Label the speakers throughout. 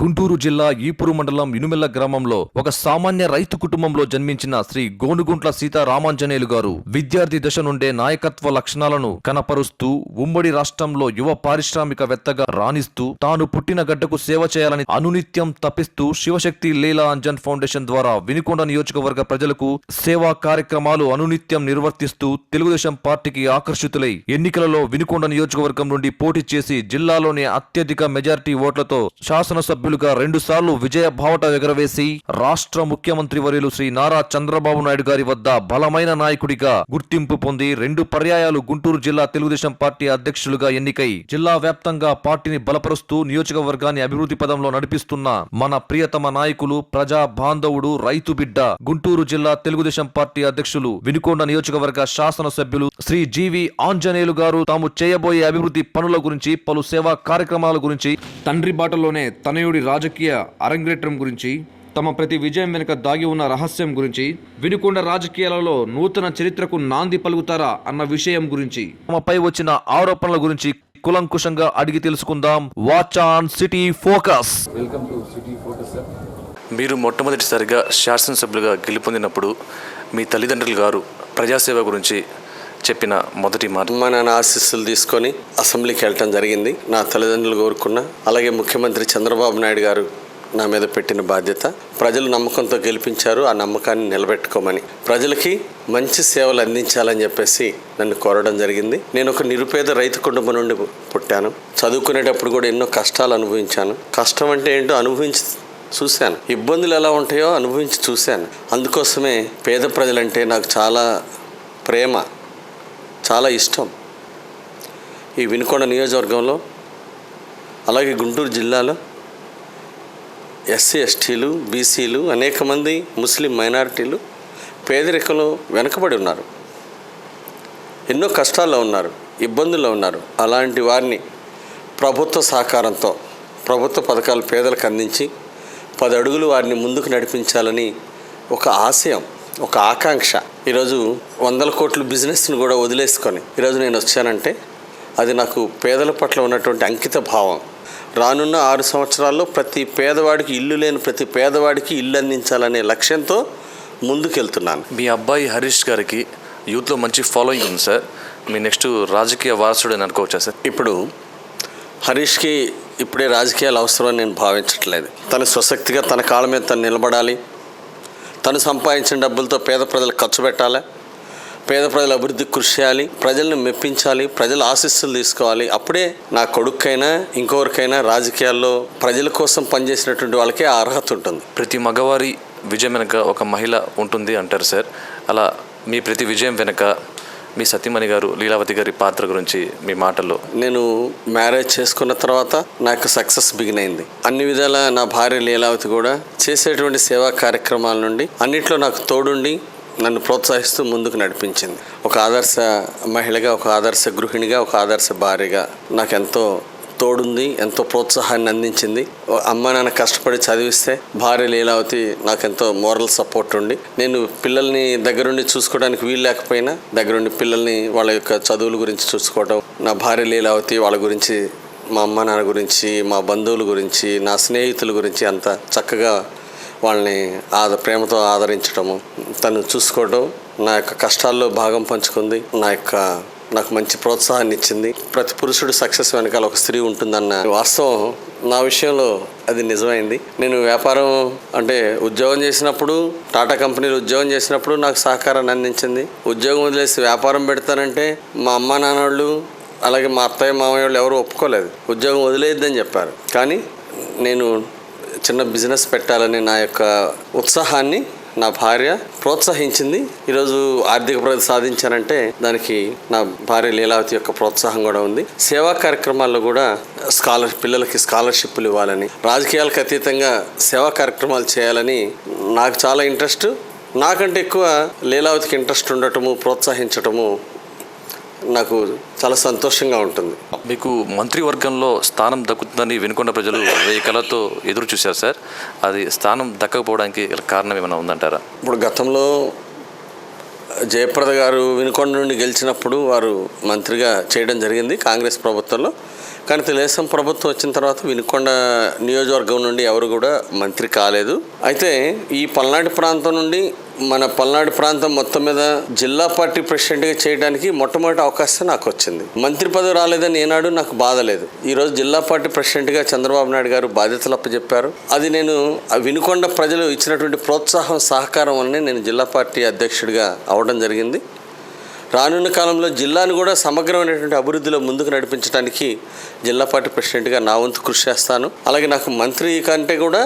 Speaker 1: గుంటూరు జిల్లా ఈపూరు మండలం ఇనుమెల్ల గ్రామంలో ఒక సామాన్య రైతు కుటుంబంలో జన్మించిన శ్రీ గోనుగుంట్ల సీతారామాంజనేయులు గారు విద్యార్థి దశ నుండే నాయకత్వ లక్షణాలను కనపరుస్తూ ఉమ్మడి రాష్ట్రంలో యువ పారిశ్రామికవేత్తగా రాణిస్తూ తాను పుట్టిన గడ్డకు సేవ చేయాలని అనునిత్యం తప్పిస్తూ శివశక్తి లీలా అంజన్ ఫౌండేషన్ ద్వారా వినుకొండ నియోజకవర్గ ప్రజలకు సేవా కార్యక్రమాలు అనునిత్యం నిర్వర్తిస్తూ తెలుగుదేశం పార్టీకి ఆకర్షితులై ఎన్నికలలో వినుకొండ నియోజకవర్గం నుండి పోటీ చేసి జిల్లాలోని అత్యధిక మెజారిటీ ఓట్లతో శాసనసభ్యులుగా 2 సార్లు విజయ బావట ఎగరవేసి రాష్ట్ర ముఖ్యమంత్రి వర్యులు శ్రీ నారా చంద్రబాబు నాయుడు గారి వద్ద బలమైన నాయకుడిగా గుర్తింపు పొంది 2 పర్యాయాలు గుంటూరు జిల్లా తెలుగుదేశం పార్టీ అధ్యక్షులుగా ఎన్నికై జిల్లా వ్యాప్తంగా పార్టీని బలపరుస్తూ నియోజకవర్గాన్ని అభివృద్ధి పదంలో నడిపిస్తున్న మన ప్రియతమ నాయకులు ప్రజా బాంధవుడు రైతు బిడ్డ గుంటూరు జిల్లా తెలుగుదేశం పార్టీ అధ్యక్షులు వినుకొండ నియోజకవర్గ శాసనసభ్యులు శ్రీ జీవి ఆంజనేయులు గారు తాము చేయబోయే అభివృద్ధి పనుల గురించి పలు సేవా కార్యక్రమాల గురించి తండ్రి బాటలోనే తనయుడి రాజకీయ అరంగేట్రం గురించి తమ ప్రతి విజయం వెనుక దాగి ఉన్న రహస్యం గురించి వినుకొండ రాజకీయాలలో నూతన చరిత్రకు నాంది పలుకుతారా అన్న విషయం గురించి తమపై వచ్చిన ఆరోపణల గురించి కులంకుశంగా అడిగి తెలుసుకుందాం. Watch on city focus.
Speaker 2: Welcome to city focus sir.
Speaker 3: మీరు మొట్టమొదటిసారిగా శాసనసభ్యులుగా గెలుపొందినప్పుడు మీ తల్లిదండ్రులు గారు ప్రజాసేవ గురించి చెప్పిన మొదటి మాట?
Speaker 4: మా నాన్న ఆశీస్సులు తీసుకొని అసెంబ్లీకి వెళ్ళటం జరిగింది. నా తల్లిదండ్రులు కోరుకున్న, అలాగే ముఖ్యమంత్రి చంద్రబాబు నాయుడు గారు నా మీద పెట్టిన బాధ్యత. ప్రజలు నమ్మకంతో గెలిపించారు, ఆ నమ్మకాన్ని నిలబెట్టుకోమని, ప్రజలకి మంచి సేవలు అందించాలని చెప్పేసి నన్ను కోరడం జరిగింది. నేను ఒక నిరుపేద రైతు కుటుంబం నుండి పుట్టాను. చదువుకునేటప్పుడు కూడా ఎన్నో కష్టాలు అనుభవించాను. కష్టం అంటే ఏంటో అనుభవించి చూశాను, ఇబ్బందులు ఎలా ఉంటాయో అనుభవించి చూశాను. అందుకోసమే పేద ప్రజలంటే నాకు చాలా ప్రేమ, చాలా ఇష్టం. ఈ వినుకొండ నియోజకవర్గంలో అలాగే గుంటూరు జిల్లాలో ఎస్సీ ఎస్టీలు, బీసీలు, అనేక మంది ముస్లిం మైనారిటీలు పేదరికంలో వెనకబడి ఉన్నారు, ఎన్నో కష్టాల్లో ఉన్నారు, ఇబ్బందుల్లో ఉన్నారు. అలాంటి వారిని ప్రభుత్వ సహకారంతో ప్రభుత్వ పథకాలు పేదలకు అందించి 10 అడుగులు వారిని ముందుకు నడిపించాలని ఒక ఆశయం, ఒక ఆకాంక్ష. ఈరోజు 100 కోట్ల బిజినెస్ని కూడా వదిలేసుకొని ఈరోజు నేను వచ్చానంటే అది నాకు పేదల పట్ల ఉన్నటువంటి అంకిత భావం. రానున్న 6 సంవత్సరాల్లో ప్రతి పేదవాడికి ఇల్లు లేని ప్రతి పేదవాడికి ఇల్లు అందించాలనే లక్ష్యంతో ముందుకెళ్తున్నాను.
Speaker 3: మీ అబ్బాయి హరీష్ గారికి యూత్లో మంచి ఫాలోయింగ్ ఉంది సార్. మీ నెక్స్ట్ రాజకీయ వారసుడు అని అనుకోవచ్చా సార్?
Speaker 4: ఇప్పుడు హరీష్కి ఇప్పుడే రాజకీయాలు అవసరమని నేను భావించట్లేదు. తన స్వశక్తిగా తన కాళ్ళ మీద తను నిలబడాలి, తను సంపాదించిన డబ్బులతో పేద ప్రజలకు ఖర్చు పెట్టాలి, పేద ప్రజల అభివృద్ధికి కృషి చేయాలి, ప్రజలను మెప్పించాలి, ప్రజల ఆశీస్సులు తీసుకోవాలి. అప్పుడే నా కొడుకైనా ఇంకొకరికైనా రాజకీయాల్లో ప్రజల కోసం పనిచేసినటువంటి వాళ్ళకే ఆ అర్హత ఉంటుంది.
Speaker 3: ప్రతి మగవారి విజయం వెనుక ఒక మహిళ ఉంటుంది అంటారు సార్. అలా మీ ప్రతి విజయం వెనుక మీ సతీమణి గారు లీలావతి గారి పాత్ర గురించి మీ మాటల్లో?
Speaker 4: నేను మ్యారేజ్ చేసుకున్న తర్వాత నాకు సక్సెస్ బిగిన్ అయింది. అన్ని విధాల నా భార్య లీలావతి కూడా చేసేటువంటి సేవా కార్యక్రమాల నుండి అన్నిట్లో నాకు తోడుండి నన్ను ప్రోత్సహిస్తూ ముందుకు నడిపించింది. ఒక ఆదర్శ మహిళగా, ఒక ఆదర్శ గృహిణిగా, ఒక ఆదర్శ భార్యగా నాకు ఎంతో తోడుంది, ఎంతో ప్రోత్సాహాన్ని అందించింది. అమ్మ నాన్న కష్టపడి చదివిస్తే భార్య లీలావతి నాకెంతో మోరల్ సపోర్ట్ ఉండి, నేను పిల్లల్ని దగ్గరుండి చూసుకోవడానికి వీలు లేకపోయినా దగ్గరుండి పిల్లల్ని వాళ్ళ యొక్క చదువుల గురించి చూసుకోవడం, నా భార్య లీలావతి వాళ్ళ గురించి, మా అమ్మ నాన్న గురించి, మా బంధువుల గురించి, నా స్నేహితుల గురించి అంత చక్కగా వాళ్ళని ప్రేమతో ఆదరించడము, తను చూసుకోవడం, నా యొక్క కష్టాల్లో భాగం పంచుకుంది, నాకు మంచి ప్రోత్సాహాన్ని ఇచ్చింది. ప్రతి పురుషుడు సక్సెస్ వెనకాల ఒక స్త్రీ ఉంటుందన్న వాస్తవం నా విషయంలో అది నిజమైంది. నేను వ్యాపారం అంటే ఉద్యోగం చేసినప్పుడు, టాటా కంపెనీలో ఉద్యోగం చేసినప్పుడు నాకు సహకారాన్ని అందించింది. ఉద్యోగం వదిలేసి వ్యాపారం పెడతానంటే మా అమ్మ నాన్న వాళ్ళు, అలాగే మా అత్తయ్య మామయ్య వాళ్ళు ఎవరు ఒప్పుకోలేదు, ఉద్యోగం వదిలేద్దని చెప్పారు. కానీ నేను చిన్న బిజినెస్ పెట్టాలని నా యొక్క ఉత్సాహాన్ని నా భార్య ప్రోత్సహించింది. ఈరోజు ఆర్థిక ప్రగతి సాధించానంటే దానికి నా భార్య లీలావతి యొక్క ప్రోత్సాహం కూడా ఉంది. సేవా కార్యక్రమాల్లో కూడా పిల్లలకి స్కాలర్షిప్లు ఇవ్వాలని, రాజకీయాలకు అతీతంగా సేవా కార్యక్రమాలు చేయాలని నాకు చాలా ఇంట్రెస్ట్. నాకంటే ఎక్కువ లీలావతికి ఇంట్రెస్ట్ ఉండటము, ప్రోత్సహించటము నాకు చాలా సంతోషంగా ఉంటుంది.
Speaker 3: మీకు మంత్రివర్గంలో స్థానం దక్కుతుందని వినుకొండ ప్రజలు 1000 కళతో ఎదురు చూశారు సార్. అది స్థానం దక్కకపోవడానికి కారణం ఏమైనా ఉందంటారా?
Speaker 4: ఇప్పుడు గతంలో జయప్రద గారు వినుకొండ నుండి గెలిచినప్పుడు వారు మంత్రిగా చేయడం జరిగింది కాంగ్రెస్ ప్రభుత్వంలో. కానీ తెలుగుదేశం ప్రభుత్వం వచ్చిన తర్వాత వినుకొండ నియోజకవర్గం నుండి ఎవరు కూడా మంత్రి కాలేదు. అయితే ఈ పల్నాడు ప్రాంతం నుండి మన పల్నాడు ప్రాంతం మొత్తం మీద జిల్లా పార్టీ ప్రెసిడెంట్గా చేయడానికి మొట్టమొదటి అవకాశం నాకు వచ్చింది. మంత్రి పదవి రాలేదని ఏనాడు నాకు బాధ లేదు. ఈరోజు జిల్లా పార్టీ ప్రెసిడెంట్గా చంద్రబాబు నాయుడు గారు బాధ్యతలు అప్పచెప్పారు. అది నేను వినుకొండ ప్రజలు ఇచ్చినటువంటి ప్రోత్సాహం సహకారం వల్లనే నేను జిల్లా పార్టీ అధ్యక్షుడిగా అవడం జరిగింది. రానున్న కాలంలో జిల్లాను కూడా సమగ్రమైనటువంటి అభివృద్ధిలో ముందుకు నడిపించడానికి జిల్లా పార్టీ ప్రెసిడెంట్గా నా వంతు కృషి చేస్తాను. అలాగే నాకు మంత్రి కంటే కూడా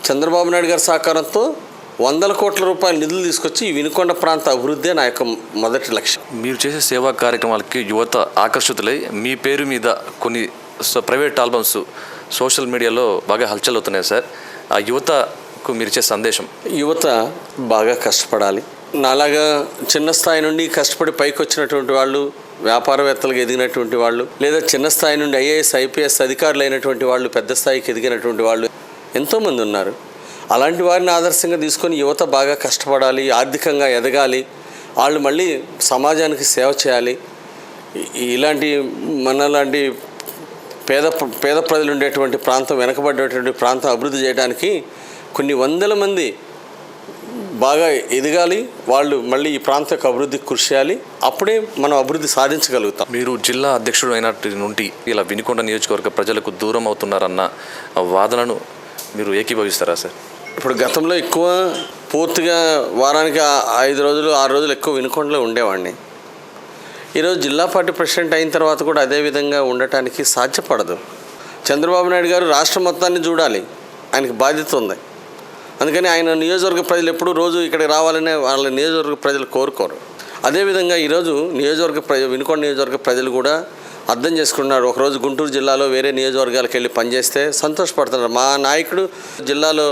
Speaker 4: చంద్రబాబు నాయుడు గారి సహకారంతో 100 కోట్ల రూపాయల నిధులు తీసుకొచ్చి ఈ వినుకొండ ప్రాంత అభివృద్ధి నా యొక్క మొదటి లక్ష్యం.
Speaker 3: మీరు చేసే సేవా కార్యక్రమాలకి యువత ఆకర్షితులై మీ పేరు మీద కొన్ని ప్రైవేట్ ఆల్బమ్స్ సోషల్ మీడియాలో బాగా హల్చల్ అవుతున్నాయి సార్. ఆ యువతకు మీరు ఇచ్చే సందేశం?
Speaker 4: యువత బాగా కష్టపడాలి. నాలాగా చిన్న స్థాయి నుండి కష్టపడి పైకి వచ్చినటువంటి వాళ్ళు, వ్యాపారవేత్తలుగా ఎదిగినటువంటి వాళ్ళు, లేదా చిన్న స్థాయి నుండి ఐఏఎస్ ఐపీఎస్ అధికారులు అయినటువంటి వాళ్ళు, పెద్ద స్థాయికి ఎదిగినటువంటి వాళ్ళు ఎంతోమంది ఉన్నారు. అలాంటి వారిని ఆదర్శంగా తీసుకొని యువత బాగా కష్టపడాలి, ఆర్థికంగా ఎదగాలి, వాళ్ళు మళ్ళీ సమాజానికి సేవ చేయాలి. ఇలాంటి మనలాంటి పేద ప్రజలు ఉండేటువంటి ప్రాంతం, వెనకబడేటువంటి ప్రాంతం అభివృద్ధి చేయడానికి కొన్ని వందల మంది బాగా ఎదగాలి. వాళ్ళు మళ్ళీ ఈ ప్రాంత యొక్క అభివృద్ధికి కృషి చేయాలి. అప్పుడే మనం అభివృద్ధి సాధించగలుగుతాం.
Speaker 3: మీరు జిల్లా అధ్యక్షుడు అయినట్టు నుండి ఇలా వినుకొండ నియోజకవర్గ ప్రజలకు దూరం అవుతున్నారన్న వాదనను మీరు ఏకీభవిస్తారా సార్?
Speaker 4: ఇప్పుడు గతంలో ఎక్కువ పూర్తిగా వారానికి 5 రోజులు 6 రోజులు ఎక్కువ వినుకొండలో ఉండేవాడిని. ఈరోజు జిల్లా పార్టీ ప్రెసిడెంట్ అయిన తర్వాత కూడా అదే విధంగా ఉండటానికి సాధ్యపడదు. చంద్రబాబు నాయుడు గారు రాష్ట్రం మొత్తాన్ని చూడాలి, ఆయనకి బాధ్యత ఉంది. అందుకని ఆయన నియోజకవర్గ ప్రజలు ఎప్పుడు రోజు ఇక్కడికి రావాలనే వాళ్ళ నియోజకవర్గ ప్రజలు కోరుకోరు. అదేవిధంగా ఈరోజు వినుకొండ నియోజకవర్గ ప్రజలు కూడా అర్థం చేసుకున్నారు. ఒకరోజు గుంటూరు జిల్లాలో వేరే నియోజకవర్గాలకు వెళ్ళి పనిచేస్తే సంతోషపడుతున్నారు. మా నాయకుడు జిల్లాలో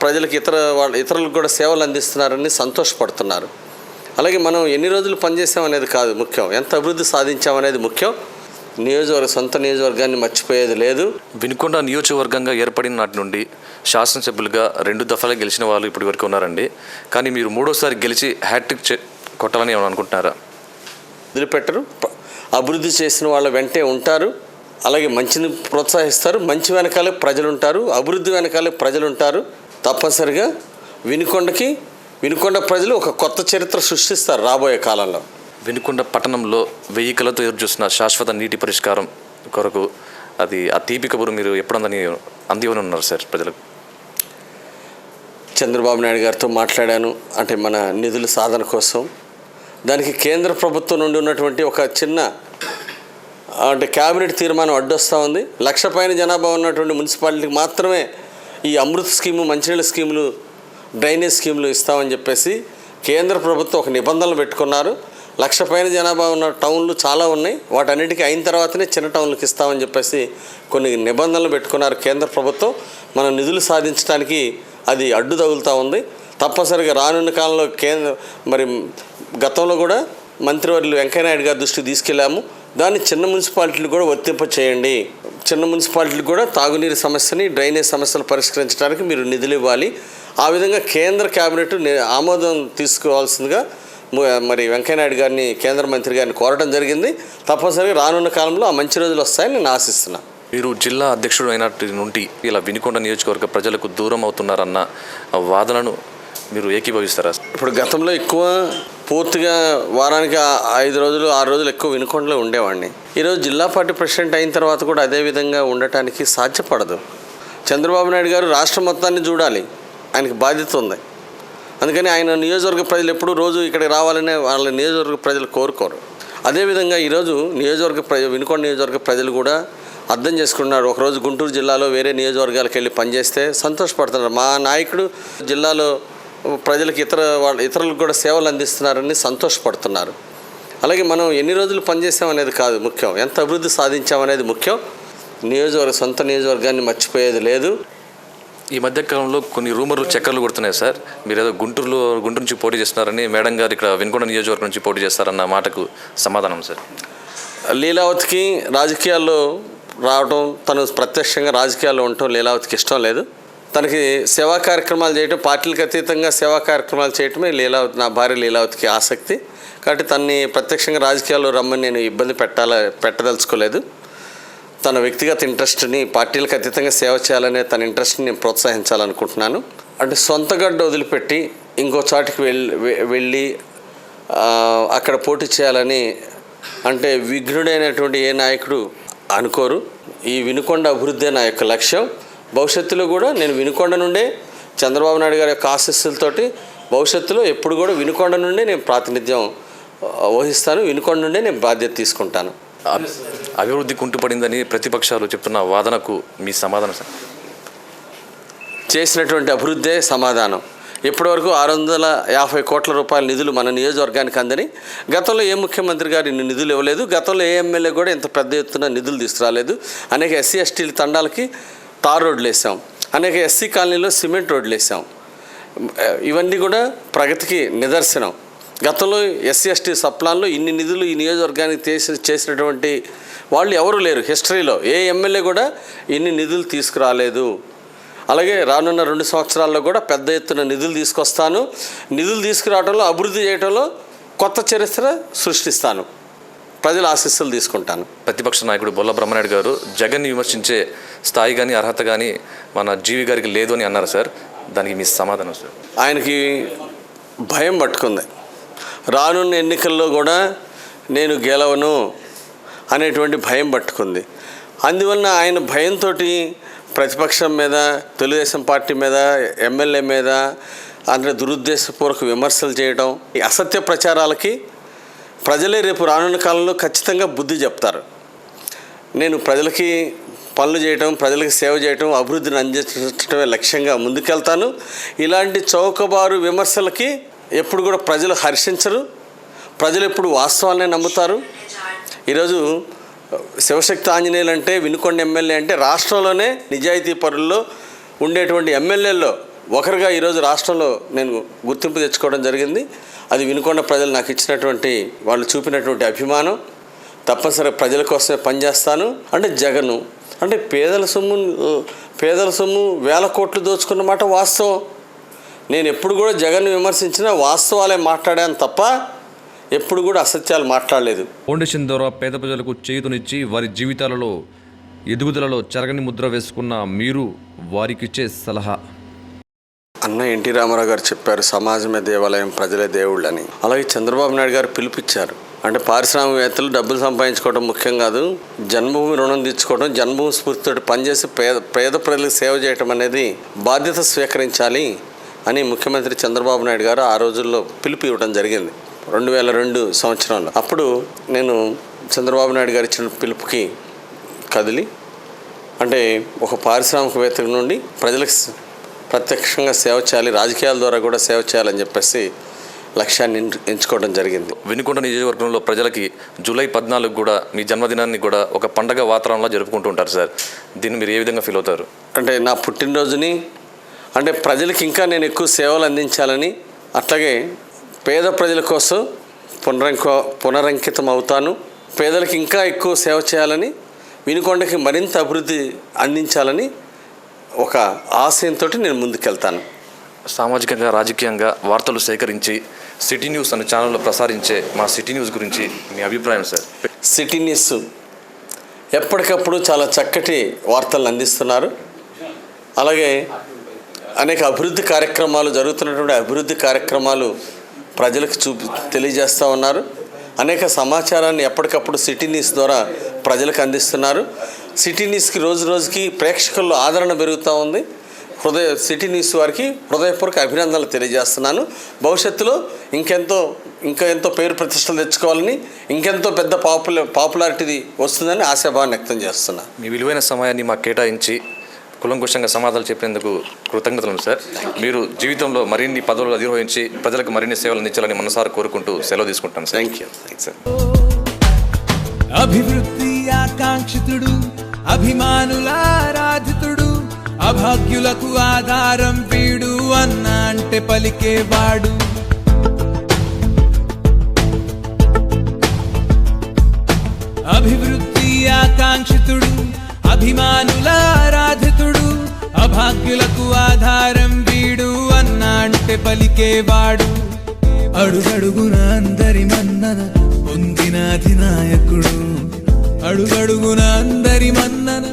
Speaker 4: ప్రజలకు ఇతరులకు కూడా సేవలు అందిస్తున్నారని సంతోషపడుతున్నారు. అలాగే మనం ఎన్ని రోజులు పనిచేసామనేది కాదు ముఖ్యం, ఎంత అభివృద్ధి సాధించామనేది ముఖ్యం. సొంత నియోజకవర్గాన్ని మర్చిపోయేది లేదు.
Speaker 3: వినుకొండ నియోజకవర్గంగా ఏర్పడిన నాటి నుండి శాసనసభ్యులుగా 2 దఫాలు గెలిచిన వాళ్ళు ఇప్పటి వరకు ఉన్నారండి. కానీ మీరు 3వసారి గెలిచి హ్యాట్రిక్ కొట్టాలని ఏమైనా అనుకుంటున్నారా?
Speaker 4: వదిలిపెట్టరు. అభివృద్ధి చేసిన వాళ్ళ వెంటే ఉంటారు. అలాగే మంచిని ప్రోత్సహిస్తారు. మంచి వెనకాలే ప్రజలు ఉంటారు, అభివృద్ధి వెనకాలే ప్రజలు ఉంటారు. తప్పనిసరిగా వినుకొండ ప్రజలు ఒక కొత్త చరిత్ర సృష్టిస్తారు రాబోయే కాలంలో.
Speaker 3: వినుకొండ పట్టణంలో 1000 కళతో ఎదురుచూస్తున్న శాశ్వత నీటి పరిష్కారం కొరకు ఆ తీపి కబురు మీరు ఎప్పుడందని అందివని ఉన్నారు సార్ ప్రజలకు?
Speaker 4: చంద్రబాబు నాయుడు గారితో మాట్లాడాను. అంటే మన నిధుల సాధన కోసం దానికి కేంద్ర ప్రభుత్వం నుండి ఉన్నటువంటి ఒక చిన్న క్యాబినెట్ తీర్మానం అడ్డొస్తూ ఉంది. 1,00,000 పైన జనాభా ఉన్నటువంటి మున్సిపాలిటీకి మాత్రమే ఈ అమృత్ స్కీము, మంచినీళ్ళ స్కీములు, డ్రైనేజ్ స్కీములు ఇస్తామని చెప్పేసి కేంద్ర ప్రభుత్వం ఒక నిబంధనలు పెట్టుకున్నారు. 1,00,000 పైన జనాభా ఉన్న టౌన్లు చాలా ఉన్నాయి. వాటన్నిటికీ అయిన తర్వాతనే చిన్న టౌన్లకు ఇస్తామని చెప్పేసి కొన్ని నిబంధనలు పెట్టుకున్నారు కేంద్ర ప్రభుత్వం. మనం నిధులు సాధించడానికి అది అడ్డు తగులుతూ ఉంది. తప్పనిసరిగా రానున్న కాలంలో గతంలో కూడా మంత్రివర్యులు వెంకయ్యనాయుడు గారి దృష్టికి తీసుకెళ్ళాము. దాన్ని చిన్న మున్సిపాలిటీలు కూడా వర్తింప చేయండి. చిన్న మున్సిపాలిటీలు కూడా తాగునీరు సమస్యని, డ్రైనేజ్ సమస్యలు పరిష్కరించడానికి మీరు నిధులు ఇవ్వాలి. ఆ విధంగా కేంద్ర కేబినెట్ ఆమోదం తీసుకోవాల్సిందిగా వెంకయ్యనాయుడు గారిని, కేంద్ర మంత్రి గారిని కోరడం జరిగింది. తప్పనిసరిగా రానున్న కాలంలో ఆ మంచి రోజులు వస్తాయని నేను ఆశిస్తున్నాను.
Speaker 3: మీరు జిల్లా అధ్యక్షుడు అయినట్టు నుండి ఇలా వినుకొండ నియోజకవర్గ ప్రజలకు దూరం అవుతున్నారన్న వాదనను మీరు ఏకీభవిస్తారా?
Speaker 4: ఇప్పుడు గతంలో ఎక్కువ పూర్తిగా వారానికి 5 రోజులు 6 రోజులు ఎక్కువ వినుకొండలో ఉండేవాడిని. ఈరోజు జిల్లా పార్టీ ప్రెసిడెంట్ అయిన తర్వాత కూడా అదే విధంగా ఉండటానికి సాధ్యపడదు. చంద్రబాబు నాయుడు గారు రాష్ట్రం మొత్తాన్ని చూడాలి, ఆయనకి బాధ్యత ఉంది. అందుకని ఆయన నియోజకవర్గ ప్రజలు ఎప్పుడు రోజు ఇక్కడికి రావాలనే వాళ్ళ నియోజకవర్గ ప్రజలు కోరుకోరు. అదేవిధంగా ఈరోజు వినుకొండ నియోజకవర్గ ప్రజలు కూడా అర్థం చేసుకున్నారు. ఒకరోజు గుంటూరు జిల్లాలో వేరే నియోజకవర్గాలకు వెళ్ళి పనిచేస్తే సంతోషపడుతున్నారు. మా నాయకుడు జిల్లాలో ప్రజలకు ఇతరులకు కూడా సేవలు అందిస్తున్నారని సంతోషపడుతున్నారు. అలాగే మనం ఎన్ని రోజులు పనిచేసామనేది కాదు ముఖ్యం, ఎంత అభివృద్ధి సాధించామనేది ముఖ్యం. సొంత నియోజకవర్గాన్ని మర్చిపోయేది లేదు.
Speaker 3: ఈ మధ్యకాలంలో కొన్ని రూమర్లు చక్కర్లు కొడుతున్నాయి సార్. మీరు ఏదో గుంటూరు నుంచి పోటీ చేస్తున్నారని, మేడం గారు ఇక్కడ వినుకొండ నియోజకవర్గం నుంచి పోటీ చేస్తారన్న మాటకు సమాధానం సార్?
Speaker 4: లీలావతికి రాజకీయాల్లో రావడం, తను ప్రత్యక్షంగా రాజకీయాల్లో ఉండటం లీలావతికి ఇష్టం లేదు. తనకి సేవా కార్యక్రమాలు చేయటం, పార్టీలకు అతీతంగా సేవా కార్యక్రమాలు చేయటమే లీలావతి, నా భార్య లీలావతికి ఆసక్తి. కాబట్టి తనని ప్రత్యక్షంగా రాజకీయాల్లో రమ్మని నేను ఇబ్బంది పెట్టదలుచుకోలేదు. తన వ్యక్తిగత ఇంట్రెస్ట్ని, పార్టీలకు అతీతంగా సేవ చేయాలనే తన ఇంట్రెస్ట్ని నేను ప్రోత్సహించాలనుకుంటున్నాను. అంటే సొంత గడ్డ వదిలిపెట్టి ఇంకో చాటుకి వెళ్ళి అక్కడ పోటీ చేయాలని అంటే విఘ్నుడైనటువంటి ఏ నాయకుడు అనుకోరు. ఈ వినుకొండ అభివృద్ధి నా యొక్క లక్ష్యం. భవిష్యత్తులో కూడా నేను వినుకొండ నుండే, చంద్రబాబు నాయుడు గారి యొక్క ఆశీస్సులతోటి భవిష్యత్తులో ఎప్పుడు కూడా వినుకొండ నుండే నేను ప్రాతినిధ్యం వహిస్తాను, వినుకొండ నుండే నేను బాధ్యత తీసుకుంటాను.
Speaker 3: అభివృద్ధి కుంటుపడిందని ప్రతిపక్షాలు చెప్తున్న వాదనకు మీ సమాధానం సార్?
Speaker 4: చేసినటువంటి అభివృద్ధే సమాధానం. ఇప్పటివరకు 650 కోట్ల రూపాయల నిధులు మన నియోజకవర్గానికి అందని. గతంలో ఏ ముఖ్యమంత్రి గారు ఇన్ని నిధులు ఇవ్వలేదు. గతంలో ఏ ఎమ్మెల్యే కూడా ఇంత పెద్ద ఎత్తున నిధులు తీసుకురాలేదు. అనేక ఎస్సీ ఎస్టీల తండాలకి తార్ రోడ్లు వేసాం, అనేక ఎస్సీ కాలనీలో సిమెంట్ రోడ్లు వేసాం. ఇవన్నీ కూడా ప్రగతికి నిదర్శనం. గతంలో ఎస్సీ ఎస్టీ సప్లాన్లో ఇన్ని నిధులు ఈ నియోజకవర్గానికి చేసినటువంటి వాళ్ళు ఎవరు లేరు. హిస్టరీలో ఏ ఎమ్మెల్యే కూడా ఇన్ని నిధులు తీసుకురాలేదు. అలాగే రానున్న 2 సంవత్సరాల్లో కూడా పెద్ద ఎత్తున నిధులు తీసుకొస్తాను. నిధులు తీసుకురావడంలో, అభివృద్ధి చేయడంలో కొత్త చరిత్ర సృష్టిస్తాను. ప్రజల ఆశీస్సులు తీసుకుంటాను.
Speaker 3: ప్రతిపక్ష నాయకుడు బొల్ల బ్రహ్మనాయుడు గారు జగన్ని విమర్శించే స్థాయి కానీ అర్హత కానీ మన జీవి గారికి లేదు అని అన్నారు సార్. దానికి మీ సమాధానం సార్?
Speaker 4: ఆయనకి భయం పట్టుకుంది. రానున్న ఎన్నికల్లో కూడా నేను గెలవను అనేటువంటి భయం పట్టుకుంది. అందువలన ఆయన భయంతో ప్రతిపక్షం మీద, తెలుగుదేశం పార్టీ మీద, ఎమ్మెల్యే మీద అంటే దురుద్దేశపూర్వక విమర్శలు చేయడం, ఈ అసత్య ప్రచారాలకి ప్రజలే రేపు రానున్న కాలంలో ఖచ్చితంగా బుద్ధి చెప్తారు. నేను ప్రజలకి పనులు చేయటం, ప్రజలకు సేవ చేయటం, అభివృద్ధిని అందించడమే లక్ష్యంగా ముందుకెళ్తాను. ఇలాంటి చౌకబారు విమర్శలకి ఎప్పుడు కూడా ప్రజలు హర్షించరు. ప్రజలు ఎప్పుడు వాస్తవాలనే నమ్ముతారు. ఈరోజు శివశక్తి ఆంజనేయులు అంటే, వినుకొండ ఎమ్మెల్యే అంటే రాష్ట్రంలోనే నిజాయితీ పరుల్లో ఉండేటువంటి ఎమ్మెల్యేల్లో ఒకరుగా ఈరోజు రాష్ట్రంలో నేను గుర్తింపు తెచ్చుకోవడం జరిగింది. అది వినుకొండ ప్రజలు నాకు ఇచ్చినటువంటి, వాళ్ళు చూపినటువంటి అభిమానం. తప్పనిసరిగా ప్రజల కోసమే పనిచేస్తాను. అంటే జగను అంటే పేదల సొమ్ము వేల కోట్లు దోచుకున్న మాట వాస్తవం. నేను ఎప్పుడు కూడా జగన్ను విమర్శించినా వాస్తవాలే మాట్లాడాను తప్ప ఎప్పుడు కూడా అసత్యాలు మాట్లాడలేదు.
Speaker 1: ఫౌండేషన్ ద్వారా పేద ప్రజలకు చేయూతనిచ్చి వారి జీవితాలలో ఎదుగుదలలో చెరగని ముద్ర వేసుకున్న మీరు వారికిచ్చే సలహా?
Speaker 4: అన్న ఎన్టీ రామారావు గారు చెప్పారు, సమాజమే దేవాలయం, ప్రజలే దేవుళ్ళని. అలాగే చంద్రబాబు నాయుడు గారు పిలుపిచ్చారు. అంటే పారిశ్రామికవేత్తలు డబ్బులు సంపాదించుకోవడం ముఖ్యం కాదు, జన్మభూమి రుణం తీర్చుకోవడం, జన్మభూమి స్ఫూర్తితో పనిచేసి పేద ప్రజలకు సేవ చేయడం అనేది బాధ్యత స్వీకరించాలి అని ముఖ్యమంత్రి చంద్రబాబు నాయుడు గారు ఆ రోజుల్లో పిలుపు ఇవ్వడం జరిగింది 2002 సంవత్సరంలో. అప్పుడు నేను చంద్రబాబు నాయుడు గారు ఇచ్చిన పిలుపుకి కదిలి, అంటే ఒక పారిశ్రామికవేత్త నుండి ప్రజలకు ప్రత్యక్షంగా సేవ చేయాలి, రాజకీయాల ద్వారా కూడా సేవ చేయాలని చెప్పేసి లక్ష్యాన్ని ఎంచుకోవడం జరిగింది.
Speaker 3: వినుకొండ నియోజకవర్గంలో ప్రజలకి జూలై 14 కూడా మీ జన్మదినాన్ని కూడా ఒక పండగ వాతావరణంలో జరుపుకుంటూ ఉంటారు సార్. దీన్ని మీరు ఏ విధంగా ఫీల్ అవుతారు?
Speaker 4: అంటే నా పుట్టినరోజుని అంటే ప్రజలకి ఇంకా నేను ఎక్కువ సేవలు అందించాలని, అట్లాగే పేద ప్రజల కోసం పునరంకితం అవుతాను. పేదలకు ఇంకా ఎక్కువ సేవ చేయాలని, వినుకొండకి మరింత అభివృద్ధి అందించాలని ఒక ఆశయంతో నేను ముందుకెళ్తాను.
Speaker 3: సామాజికంగా, రాజకీయంగా వార్తలు సేకరించి సిటీ న్యూస్ అనే ఛానల్లో ప్రసారించే మా సిటీ న్యూస్ గురించి మీ అభిప్రాయం సార్?
Speaker 4: సిటీ న్యూస్ ఎప్పటికప్పుడు చాలా చక్కటి వార్తలను అందిస్తున్నారు. అలాగే అనేక అభివృద్ధి కార్యక్రమాలు జరుగుతున్నటువంటి అభివృద్ధి కార్యక్రమాలు ప్రజలకు తెలియజేస్తూ ఉన్నారు. అనేక సమాచారాన్ని ఎప్పటికప్పుడు సిటీ న్యూస్ ద్వారా ప్రజలకు అందిస్తున్నారు. సిటీ న్యూస్కి రోజు రోజుకి ప్రేక్షకుల్లో ఆదరణ పెరుగుతూ ఉంది. సిటీ న్యూస్ వారికి హృదయపూర్వక అభినందనలు తెలియజేస్తున్నాను. భవిష్యత్తులో ఇంకా ఎంతో పేరు ప్రతిష్టలు తెచ్చుకోవాలని, ఇంకెంతో పెద్ద పాపులారిటీ వస్తుందని ఆశాభావాన్ని వ్యక్తం చేస్తున్నాను.
Speaker 3: మీ విలువైన సమయాన్ని మాకు కేటాయించి కులంకుశంగా సమాధానాలు చెప్పేందుకు కృతజ్ఞతలు సార్. మీరు జీవితంలో మరిన్ని పదవులు అధిరోహించి ప్రజలకు మరిన్ని సేవలు అందించాలని మనసారా కోరుకుంటూ సెలవు తీసుకుంటాను సార్.
Speaker 4: Thank you sir.
Speaker 5: అభివృద్ధి ఆకాంక్షితుడు, అభిమానుల ఆరాధితుడు, అభాగ్యులకు ఆధారం వీడు అన్న అంటే పలికేవాడు. అభివృద్ధి ఆకాంక్షితుడు, అభిమానుల ఆరాధితుడు, అభాగ్యులకు ఆధారం వీడు అన్నా అంటే పలికేవాడు. అడుగడుగున అందరి మన్నన పొందిన అధినాయకుడు, అడుగడుగున అందరి మన్నన